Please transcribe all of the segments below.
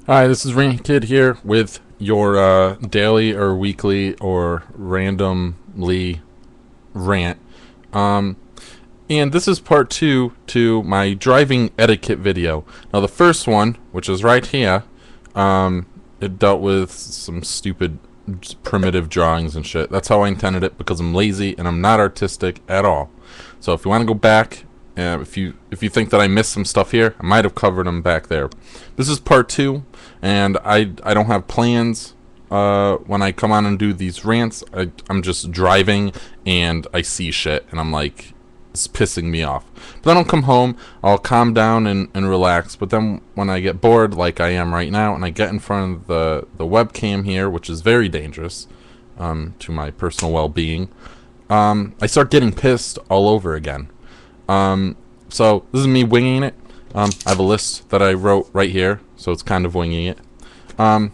Hi, this is Rant Kid here with your daily or weekly or randomly rant. Um, and this is part two to my driving etiquette video. Now, the first one, which is right here, it dealt with some stupid primitive drawings and shit. That's how I intended it because I'm lazy and I'm not artistic at all. So if you want to go back, if you think that I missed some stuff here, I might have covered them back there. This is part two, and I don't have plans when I come on and do these rants. I'm just driving and I see shit and I'm like, it's pissing me off. But then I'll come home, I'll calm down and relax. But then when I get bored, like I am right now, and I get in front of the webcam here, which is very dangerous to my personal well-being, I start getting pissed all over again. So this is me winging it. I have a list that I wrote right here, so it's kind of winging it.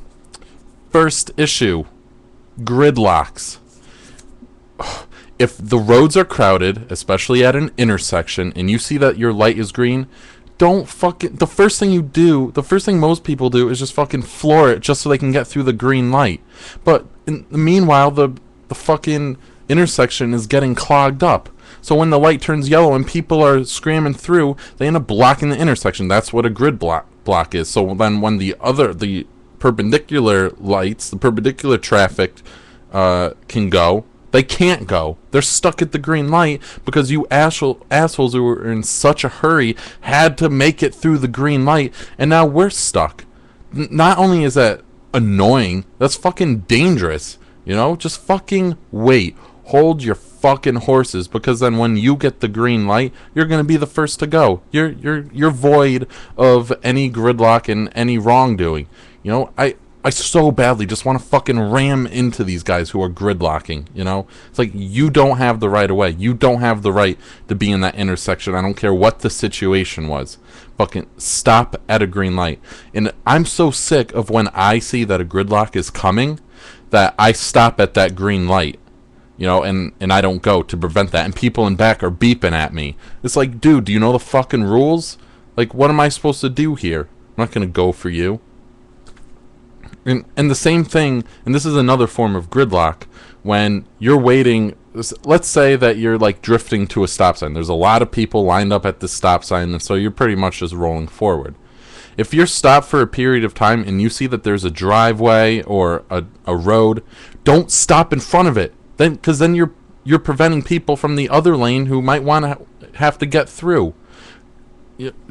First issue, gridlocks. If the roads are crowded, especially at an intersection, and you see that your light is green, don't fucking... The first thing most people do is just fucking floor it just so they can get through the green light. But meanwhile, the fucking intersection is getting clogged up. So when the light turns yellow and people are screaming through, they end up blocking the intersection. That's what a grid block is. So then when the perpendicular lights, the perpendicular traffic can go, they can't go. They're stuck at the green light because you assholes who were in such a hurry had to make it through the green light, and now we're stuck. Not only is that annoying, that's fucking dangerous. You know, just fucking wait. Hold your fucking horses, because then when you get the green light, you're gonna be the first to go. You're void of any gridlock and any wrongdoing. You know, I so badly just want to fucking ram into these guys who are gridlocking. You know, it's like, you don't have the right of way. You don't have the right to be in that intersection. I don't care what the situation was. Fucking stop at a green light. And I'm so sick of when I see that a gridlock is coming that I stop at that green light. You know, and I don't go to prevent that. And people in back are beeping at me. It's like, dude, do you know the fucking rules? Like, what am I supposed to do here? I'm not going to go for you. And the same thing, and this is another form of gridlock, when you're waiting, let's say that you're like drifting to a stop sign. There's a lot of people lined up at the stop sign, and so you're pretty much just rolling forward. If you're stopped for a period of time and you see that there's a driveway or a road, don't stop in front of it. Because then you're preventing people from the other lane who might want to have to get through.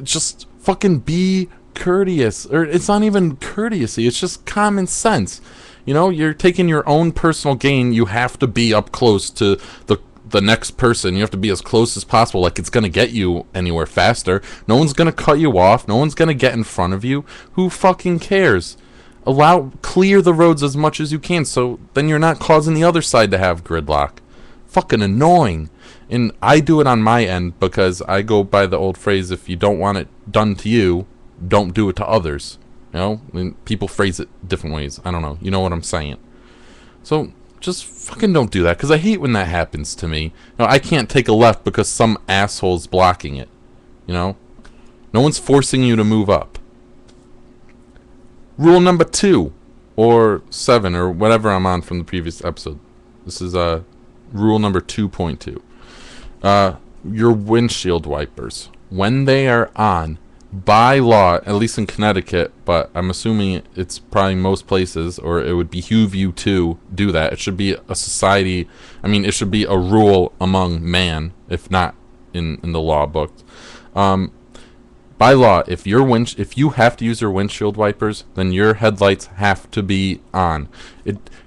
Just fucking be courteous. Or it's not even courtesy, it's just common sense. You know, you're taking your own personal gain. You have to be up close to the next person. You have to be as close as possible, like it's going to get you anywhere faster. No one's going to cut you off. No one's going to get in front of you. Who fucking cares? Clear the roads as much as you can, so then you're not causing the other side to have gridlock. Fucking annoying. And I do it on my end because I go by the old phrase, if you don't want it done to you, don't do it to others. You know, and people phrase it different ways. I don't know. You know what I'm saying? So just fucking don't do that, because I hate when that happens to me. You know, I can't take a left because some asshole's blocking it. You know, no one's forcing you to move up. Rule number 2, or 7, or whatever I'm on from the previous episode. This is rule number 2.2. Your windshield wipers, when they are on, by law, at least in Connecticut, but I'm assuming it's probably most places, or it would behoove you to do that. It should be a society, it should be a rule among man, if not in the law books. By law, if you have to use your windshield wipers, then your headlights have to be on.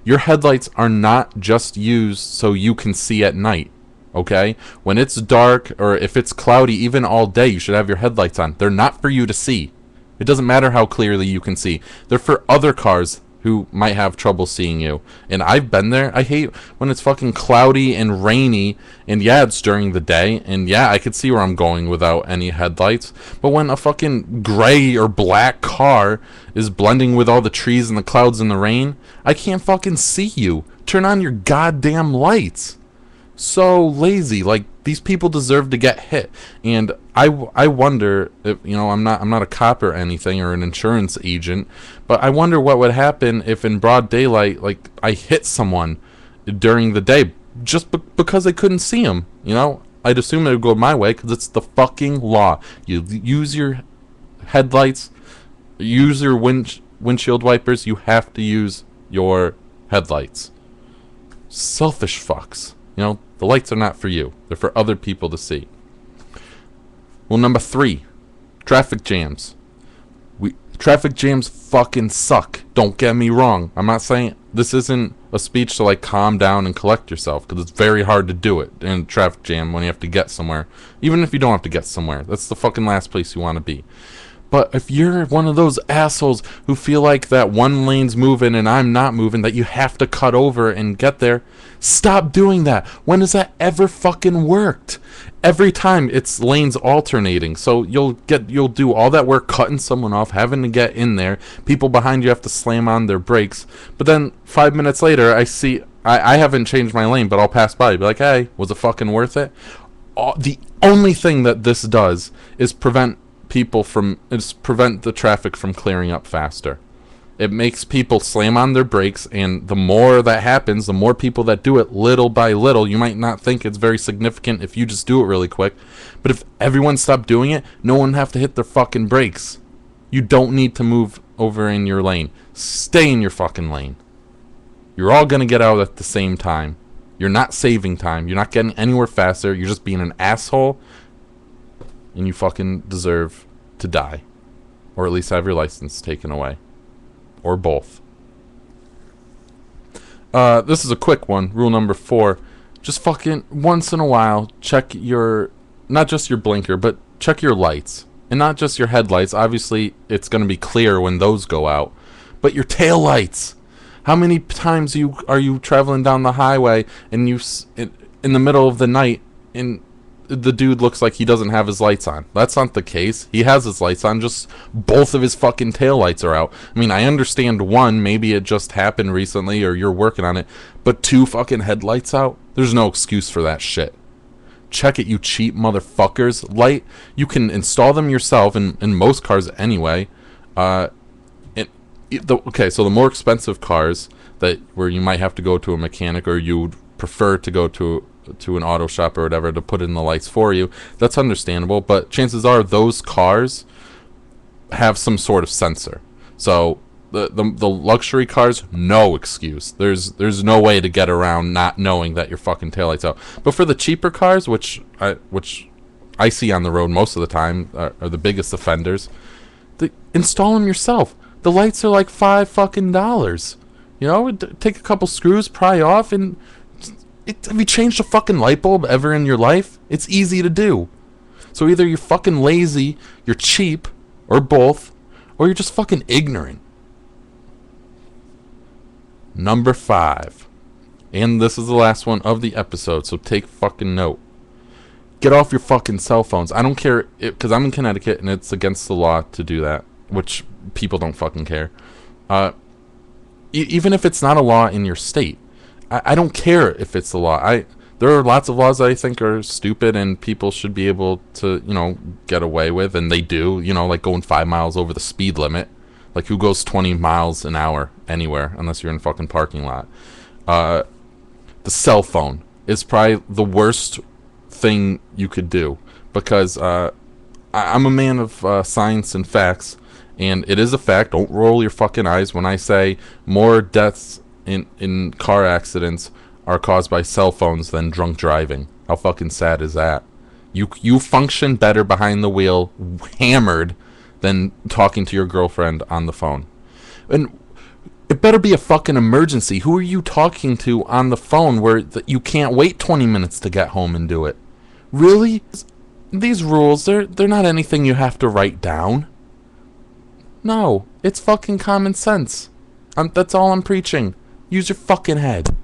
Your headlights are not just used so you can see at night, okay? When it's dark, or if it's cloudy, even all day, you should have your headlights on. They're not for you to see. It doesn't matter how clearly you can see. They're for other cars who might have trouble seeing you. And I've been there. I hate when it's fucking cloudy and rainy, and yeah, it's during the day, and yeah, I could see where I'm going without any headlights. But when a fucking gray or black car is blending with all the trees and the clouds and the rain, I can't fucking see you. Turn on your goddamn lights. So lazy. Like, These people deserve to get hit. And I wonder if, I'm not a cop or anything or an insurance agent, but I wonder what would happen if in broad daylight, like, I hit someone during the day just because I couldn't see them. I'd assume it would go my way because it's the fucking law. You use your headlights, use your windshield wipers. You have to use your headlights. Selfish fucks. The lights are not for you. They're for other people to see. Well, number 3, traffic jams. Traffic jams fucking suck. Don't get me wrong. I'm not saying this isn't a speech to like calm down and collect yourself, because it's very hard to do it in a traffic jam when you have to get somewhere. Even if you don't have to get somewhere, that's the fucking last place you want to be. But if you're one of those assholes who feel like that one lane's moving and I'm not moving, that you have to cut over and get there, stop doing that. When has that ever fucking worked? Every time it's lanes alternating. So you'll do all that work cutting someone off, having to get in there. People behind you have to slam on their brakes. But then 5 minutes later, I haven't changed my lane, but I'll pass by. Be like, hey, was it fucking worth it? The only thing that this does is prevent the traffic from clearing up faster. It makes people slam on their brakes, and the more that happens, the more people that do it little by little. You might not think it's very significant if you just do it really quick, but if everyone stopped doing it, no one would have to hit their fucking brakes. You don't need to move over in your lane. Stay in your fucking lane. You're all gonna get out at the same time. You're not saving time. You're not getting anywhere faster. You're just being an asshole, and you fucking deserve to die. Or at least have your license taken away. Or both. This is a quick one. Rule number 4. Just fucking once in a while, check not just your blinker, but check your lights. And not just your headlights. Obviously, it's going to be clear when those go out. But your tail lights. How many times are you traveling down the highway and in the middle of the night and the dude looks like he doesn't have his lights on? That's not the case. He has his lights on, just both of his fucking tail lights are out. I mean, I understand one, maybe it just happened recently or you're working on it, but 2 fucking headlights out? There's no excuse for that shit. Check it, you cheap motherfuckers. You can install them yourself in most cars anyway. So the more expensive cars where you might have to go to a mechanic or you would prefer to go to an auto shop or whatever to put in the lights for you, that's understandable, but chances are those cars have some sort of sensor. So the luxury cars, no excuse. There's no way to get around not knowing that your fucking taillight's out. But for the cheaper cars, which I see on the road most of the time, are the biggest offenders, install them yourself. The lights are like $5 fucking dollars. Take a couple screws, pry off, and have you changed a fucking light bulb ever in your life? It's easy to do. So either you're fucking lazy, you're cheap, or both, or you're just fucking ignorant. Number 5. And this is the last one of the episode, so take fucking note. Get off your fucking cell phones. I don't care, because I'm in Connecticut and it's against the law to do that, which people don't fucking care. Even if it's not a law in your state, I don't care if it's the law. There are lots of laws that I think are stupid and people should be able to, get away with, and they do, like going 5 miles over the speed limit. Like, who goes 20 miles an hour anywhere unless you're in a fucking parking lot? The cell phone is probably the worst thing you could do, because I'm a man of science and facts, and it is a fact. Don't roll your fucking eyes when I say more deaths in car accidents are caused by cell phones than drunk driving. How fucking sad is that? You function better behind the wheel, hammered, than talking to your girlfriend on the phone. And it better be a fucking emergency. Who are you talking to on the phone where you can't wait 20 minutes to get home and do it? Really? These rules, they're not anything you have to write down. No, it's fucking common sense. That's all I'm preaching. Use your fucking head.